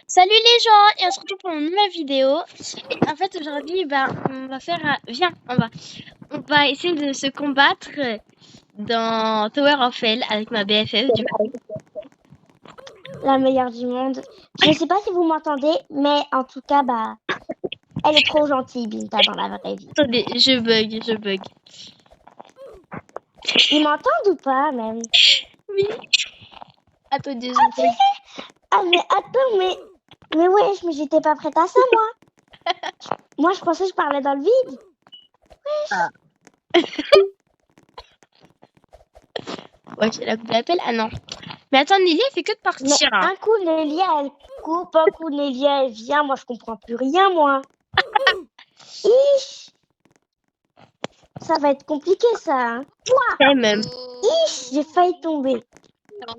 Salut les gens et on se retrouve pour une nouvelle vidéo. Et en fait aujourd'hui on va faire viens on va essayer de se combattre dans Tower of Hell avec ma BFF du coup. La meilleure du monde. Je sais pas si vous m'entendez, mais en tout cas, elle est trop gentille, Binta, dans la vraie vie. Attendez, je bug. Ils m'entendent ou pas, même? Oui. Attendez, je bug. Ah, mais attends, mais wesh, mais j'étais pas prête à ça, moi. Moi, je pensais que je parlais dans le vide. Ah. Ouais, c'est la coupe d'appel. Ah non. Mais attends, Nelly elle fait que de Mais partir. Hein. un coup, Nélia, elle coupe, un coup, Nélia, elle vient. Moi, je comprends plus rien, moi. Ich! Ça va être compliqué, ça. Hein. Ouais, même. Ich! J'ai failli tomber. Ah!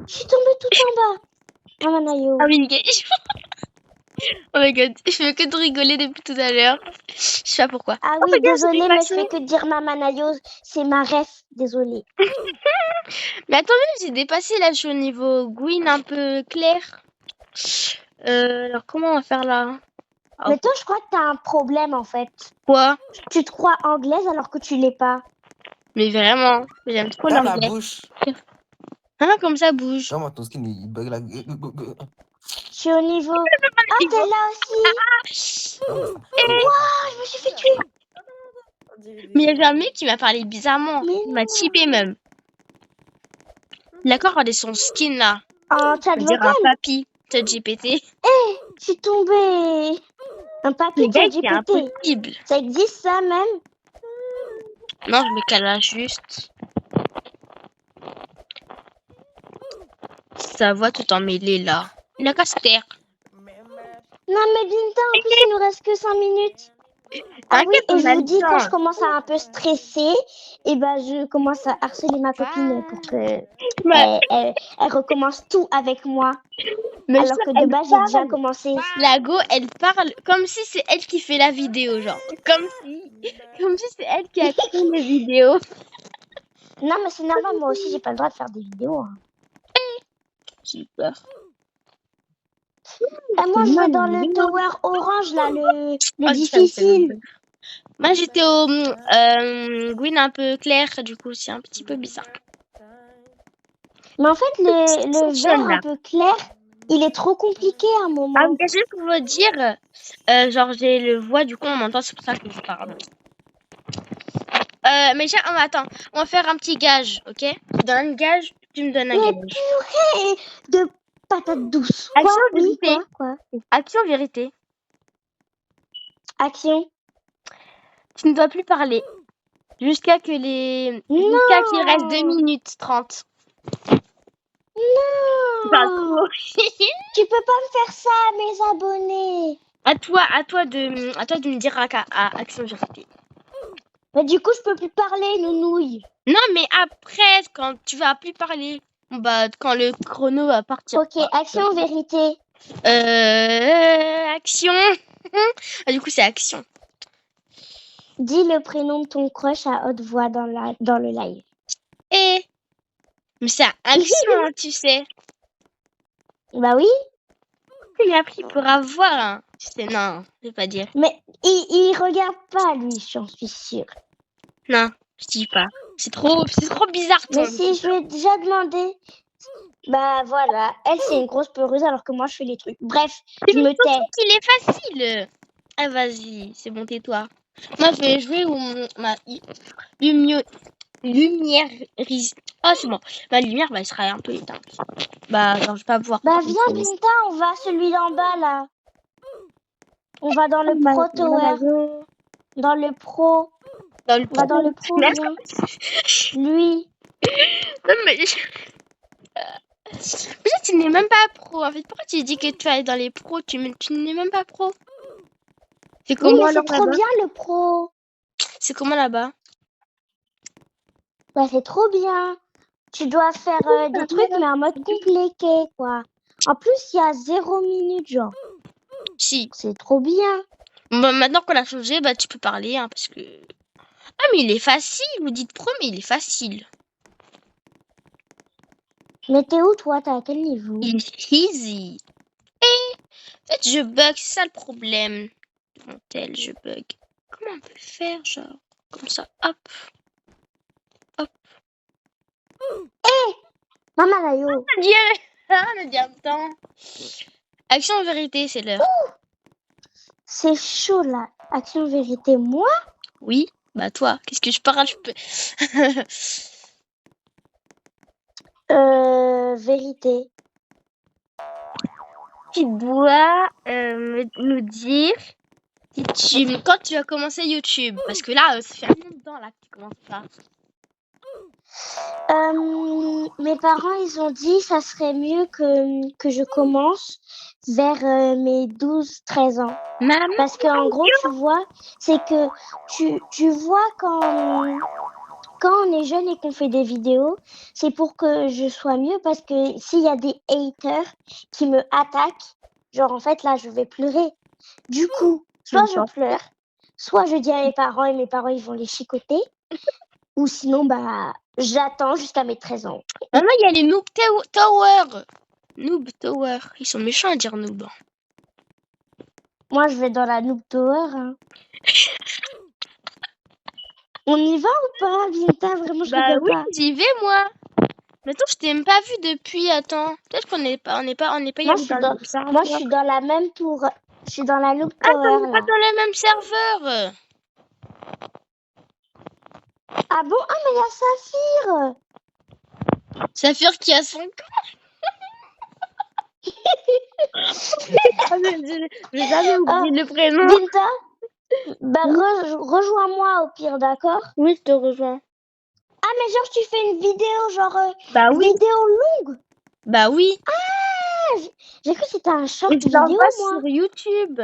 Je suis tombée tout en bas. Oh, Manayo. Ah oui, oh my god, je fais que de rigoler depuis tout à l'heure. Je sais pas pourquoi. Ah Oh, oui, regarde, j'ai désolée, mais je dépassé. fais que dire Mama Nayo, c'est ma ref, désolée. Mais attendez, j'ai dépassé là, je suis au niveau Gwyn un peu clair. Alors comment on va faire là? Oh, Mais toi, je crois que t'as un problème en fait. quoi? Tu te crois anglaise alors que tu l'es pas. Mais vraiment, j'aime trop Dans la l'anglais. bouche. Hein, comme ça bouge. Genre, moi, ton skin, il bug là. Je suis au niveau. Ah, t'es là aussi. Waouh, je me suis fait tuer. Mais il y avait un mec qui m'a parlé bizarrement. Mais Il m'a non. typé même. D'accord, regardez son skin là. En chat On dirait vocal. un papy. ChatGPT. Je suis tombée. Un papier Le de gars, chat c'est GPT. impossible. Ça existe ça même? Non, je me cale là juste. Sa voix tout emmêlée là. Il a qu'à se taire. Non mais Binta, en plus il nous reste que 5 minutes. Ah oui, T'inquiète, et on je a vous le dis, quand je temps. commence à un peu stresser, et je commence à harceler ma copine pour que Ouais. elle recommence tout avec moi. Mais Alors ça, que de elle base, j'ai parle. déjà commencé. La go, elle parle comme si c'est elle qui fait la vidéo, genre. Comme si c'est elle qui a créé la vidéo. Non, mais c'est normal, moi aussi, j'ai pas le droit de faire des vidéos. Hein. J'ai peur. Et moi, je vais dans le tower orange, là, le Oh, ça me fait difficile. peur. Moi, j'étais au Gwyn un peu clair, du coup, c'est un petit peu bizarre. Mais en fait, le Jaune, vert là. un peu clair, il est trop compliqué à un moment. Ah, mais juste pour vous dire, genre, j'ai le voix, du coup, on m'entend, c'est pour ça que je parle. Mais attends, on va faire un petit gage, ok? Je donne un gage, tu me donnes un Mais gage. purée de patates douces. Action, Quoi? Oui, vérité. quoi? Action, vérité. Action. Tu ne dois plus parler. Jusqu'à qu'il reste 2 minutes 30. Non. Tu peux pas me faire ça, mes abonnés. À toi de me dire à action vérité. Mais du coup, je peux plus parler, nounouille. Non, mais après, quand tu vas plus parler, quand le chrono va partir. Ok, action, vérité. Action. Ah, du coup, c'est action. Dis le prénom de ton crush à haute voix dans le live. Mais c'est action, tu sais. Bah oui. Mais après, il pourra voir. Hein. Tu sais, non, je vais pas dire. Mais il regarde pas, lui, j'en suis sûre. Non, je dis pas. C'est trop bizarre. Mais si je lui ai déjà demandé. Bah voilà, elle c'est une grosse peureuse alors que moi je fais les trucs. Bref, je me tais. Il est facile. Ah vas-y, c'est bon, tais-toi. Moi je vais jouer où ma lumière. Ah c'est bon. Ma lumière elle sera un peu éteinte. Non, je vais pas pouvoir. Bah viens Binta, on va à celui d'en bas là. On va dans le pro tower. Dans le pro. On va dans le pro, viens. Lui. Non mais. Peut-être tu n'es même pas pro. En fait, pourquoi tu dis que tu vas aller dans les pros? Tu n'es même pas pro. C'est comment Oui, mais c'est trop bien le pro. C'est comment là-bas? Bah c'est trop bien. Tu dois faire des trucs mais en mode compliqué quoi. En plus, il y a 0 minute genre. Si. C'est trop bien. Bon, maintenant qu'on a changé, tu peux parler hein, parce que. Ah mais il est facile. Vous dites pro mais il est facile. Mais t'es où toi? T'es à quel niveau? Il est easy. En fait, je bug, c'est ça le problème. Mon tel, je bug. Comment on peut faire, genre, comme ça, hop. Maman Layo. Le diamant. Action vérité, c'est l'heure. C'est chaud là. Action vérité, moi? Oui, bah toi, qu'est-ce que je parle, je peux. Vérité. Tu dois nous dire si quand tu as commencé YouTube. Parce que là, ça fait un moment de temps là que tu commences pas. Mes parents, ils ont dit ça serait mieux que je commence vers mes 12-13 ans. Maman, Parce qu'en gros, tu vois, c'est que tu vois quand on est jeune et qu'on fait des vidéos, c'est pour que je sois mieux parce que s'il y a des haters qui me attaquent, genre en fait là, je vais pleurer. Du coup, soit je pleure, soit je dis à mes parents et mes parents ils vont les chicoter, ou sinon bah j'attends jusqu'à mes 13 ans. maman, il y a les Noob Tower. Noob Tower. Ils sont méchants à dire noob. Moi je vais dans la Noob Tower. Hein. On y va ou pas, Binta? Vraiment, je Bah rigole oui, pas. j'y vais moi. Mais attends, je t'ai même pas vu depuis. Attends, peut-être qu'on n'est pas y Moi, allé je suis dans dans, le serveur. moi, je suis dans la même tour. Je suis dans la Noob Ah, Tower on n'est pas là. dans le même serveur. Ah bon? Ah, mais il y a Saphir! Saphir qui a son J'ai jamais oublié le prénom. Binta, bah, rejoins-moi au pire, d'accord? Oui, je te rejoins. Ah, mais genre, tu fais une vidéo, genre, Bah oui. vidéo longue? Bah oui. Ah, j'ai cru que c'était un short Et je vidéo, l'envoie moi. sur YouTube.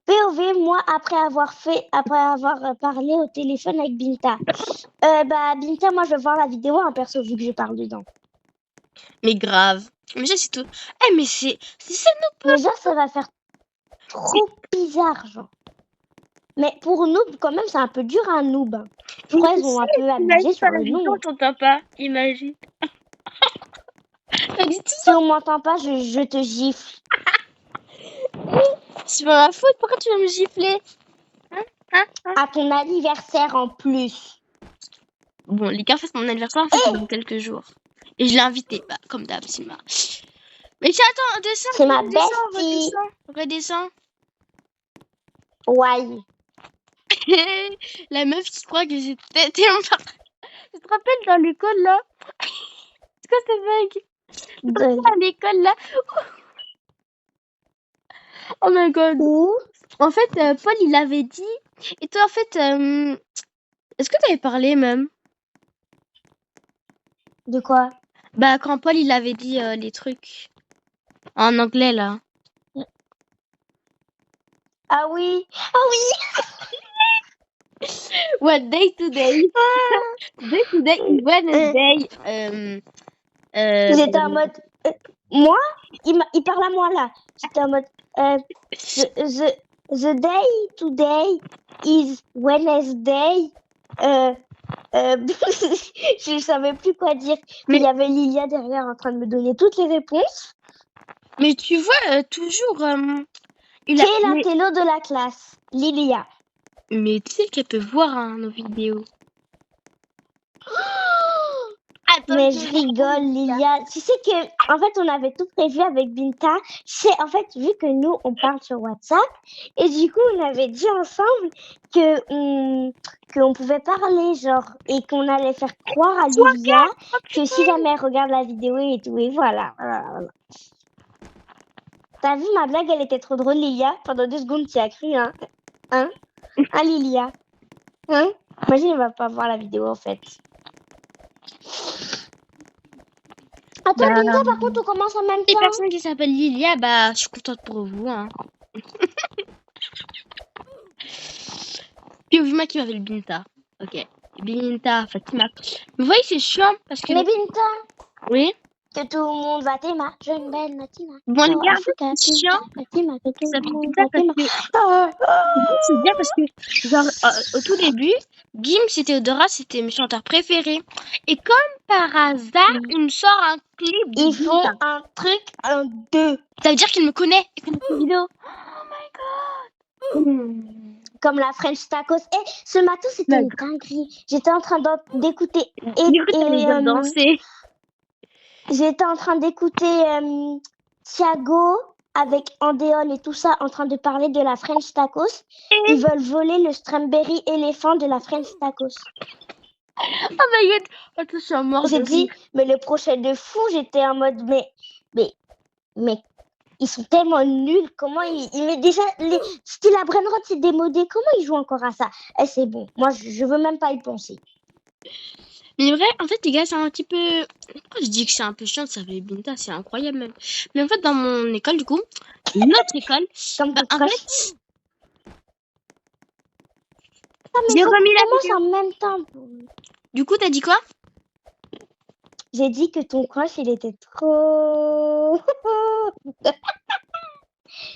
POV, moi, après avoir parlé au téléphone avec Binta. Bah, Binta, moi, je veux voir la vidéo en perso, vu que je parle dedans. Mais grave. Mais ça, c'est tout. Eh, mais c'est ça, nos Mais genre, ça va faire trop bizarre, genre. Mais pour noob, quand même, c'est un peu dur un noob. Hein. Je crois qu'ils ont un peu abusé sur le nom. On t'entend pas, imagine. Si on m'entend pas, je te gifle. C'est pas ma faute, pourquoi tu vas me gifler? À ton anniversaire en plus. Bon, les gars, c'est mon anniversaire, en fait, dans quelques jours. Et je l'ai invité, bah, comme d'hab, c'est ma... Mais tiens, attends, descends, C'est ma bestie. redescends. Ouais. La meuf qui croit que j'étais... Tu te rappelles dans l'école, là? C'est quoi ce bug? À l'école, là? Oh my god. Où? En fait, Paul, il avait dit... Et toi, en fait... Est-ce que tu avais parlé, même? De quoi? Bah, quand Paul, il avait dit les trucs en anglais, là. Ah oui. Ah oui. What day today? Day today is Wednesday. J'étais en mode... moi? Il parle à moi, là. J'étais en mode... the day today is Wednesday. Je savais plus quoi dire. Mais il y avait Lilia derrière en train de me donner toutes les réponses. Mais tu vois, toujours... Qui est l'intello de la classe? Lilia. Mais tu sais qu'elle peut voir nos vidéos. Attends, mais je rigole, Lilia. Tu sais que, en fait, on avait tout prévu avec Binta. C'est, en fait, vu que nous, on parle sur WhatsApp, et du coup, on avait dit ensemble qu'on pouvait parler, genre, et qu'on allait faire croire à Lilia que si jamais elle regarde la vidéo et tout, et voilà. T'as vu, ma blague, elle était trop drôle, Lilia. Pendant 2 secondes, tu as cru, hein? Hein, Lilia? Hein? Imagine, elle va pas voir la vidéo, en fait. Attends, Binta, par contre, on commence en même temps. Les personnes qui s'appellent Lilia, bah, je suis contente pour vous, hein. Puis moi qui m'appelle Binta. Ok. Binta, Fatima. Vous voyez, c'est chiant parce que... Mais Binta. Oui? que tout le monde va t'aimer. Jeune belle Matima. Bon, les Oh, gars, en Africa, fait, c'est chiant. Matima, que tout Ça le fait monde bizarre va parce t'aimer. que Oh, c'est bien parce que, genre, au tout début, Gims et Théodora, c'était mes chanteurs préférés. Et comme par hasard, il me sort un clip de ils font Binta. un truc, un deux. Ça veut dire qu'il me connaît. Il connaît mes vidéos. Comme la French Tacos. Et ce matin, c'était une dinguerie. J'étais en train d'écouter. Du coup, t'allais dire danser. J'étais en train d'écouter Thiago avec Andéol et tout ça, en train de parler de la French Tacos. Ils veulent voler le Strawberry éléphant de la French Tacos. Oh my god. Attends, je suis mort. J'ai dit, mais le prochain de fou, j'étais en mode, mais ils sont tellement nuls. Comment mais déjà, style à Brainrod, c'est démodé. Comment ils jouent encore à ça? Eh, c'est bon. Moi, je veux même pas y penser. Mais vrai, en fait, les gars, c'est un petit peu... Pourquoi je dis que c'est un peu chiant de s'appeler Binta? C'est incroyable même. Mais en fait, dans mon école, du coup, notre école, Comme en fait... J'ai remis la vidéo en même temps. Du coup, t'as dit quoi? J'ai dit que ton crush, il était trop...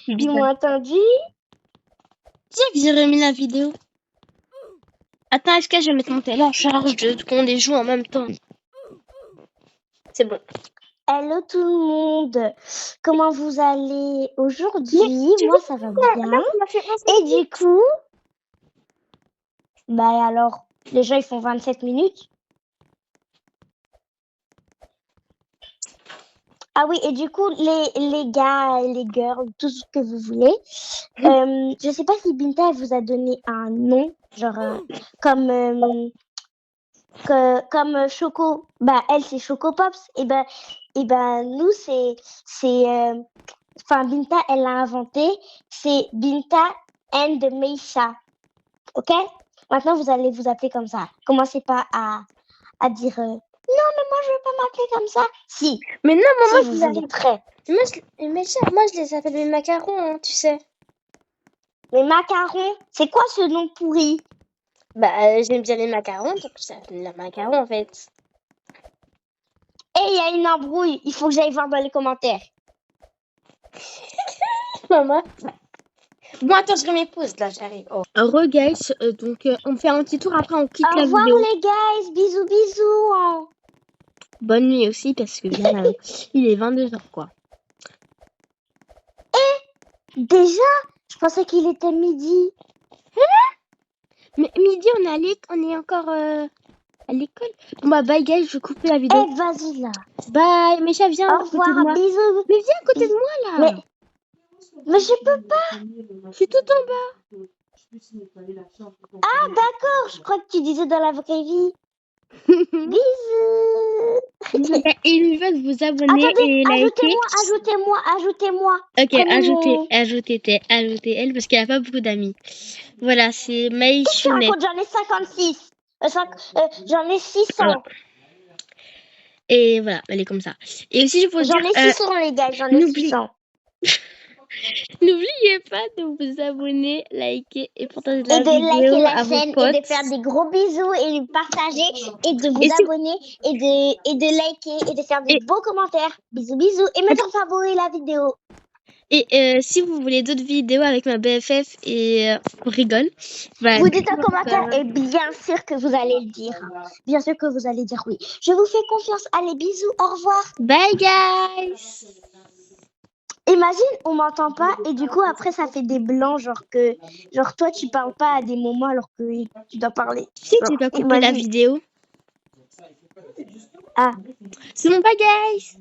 Ils m'ont entendu. Tiens que j'ai remis la vidéo. Attends, est-ce que je vais mettre mon télé en charge qu'on les joue en même temps? C'est bon. Hello tout le monde. Comment vous allez aujourd'hui? Moi, ça va bien. Et du coup... Bah alors, les gens, ils font 27 minutes. Ah oui, et du coup, les gars, les girls, tout ce que vous voulez. Je sais pas si Binta elle vous a donné un nom, genre comme Choco. Bah elle c'est Choco Pops. Et ben nous c'est enfin Binta elle l'a inventé. C'est Binta and Meisha. Ok? Maintenant vous allez vous appeler comme ça. Commencez pas à dire non, mais moi, je veux pas m'appeler comme ça. Si. Mais non, maman, si vous êtes prêts. Moi, je les appelle mes macarons, hein, tu sais. Les macarons, c'est quoi ce nom pourri? Bah, j'aime bien les macarons, donc ça s'appelle les macarons, en fait. Et il y a une embrouille. Il faut que j'aille voir dans les commentaires. Maman. Bon, attends, je remets pause, là, j'arrive. Oh. Guys, donc, on fait un petit tour, après, on quitte la vidéo. Au revoir, les guys. Bisous, bisous. Hein. Bonne nuit aussi, parce que bien, il est 22h, quoi. Et déjà, je pensais qu'il était midi. Mais midi, on est encore à l'école. Bon, bah, bye, guys, je vais couper la vidéo. Eh, vas-y, là. Bye, Mécha, viens à côté de moi. Bisous. Mais viens à côté de moi, là. Mais je peux pas. Je suis tout en bas. Ah, d'accord. Je crois que tu disais dans la vraie vie. Bisous. Et ils veulent vous abonner. Attendez, et liker. Ajoutez-moi. Ok, ajoutez elle parce qu'elle a pas beaucoup d'amis. Voilà, c'est Maï Chounet. J'en ai 56. J'en ai 600. Voilà. Et voilà, elle est comme ça. Et aussi, je peux dire... J'en ai 600, les gars, j'en ai 600. N'oubliez pas de vous abonner, liker et partager la vidéo liker la à chaîne vos potes. et de faire des gros bisous et de partager et de vous abonner et de liker et de faire des beaux commentaires. Bisous, bisous. Et mettre en favori la vidéo. Et si vous voulez d'autres vidéos avec ma BFF et on rigole, bah, vous dites en commentaire et bien sûr que vous allez le dire. Bien sûr que vous allez dire oui. Je vous fais confiance. Allez, bisous. Au revoir. Bye, guys. Imagine, on m'entend pas et du coup après ça fait des blancs, genre toi tu parles pas à des moments alors que tu dois parler. Si tu dois couper la vidéo. Ah. C'est bon, bye guys.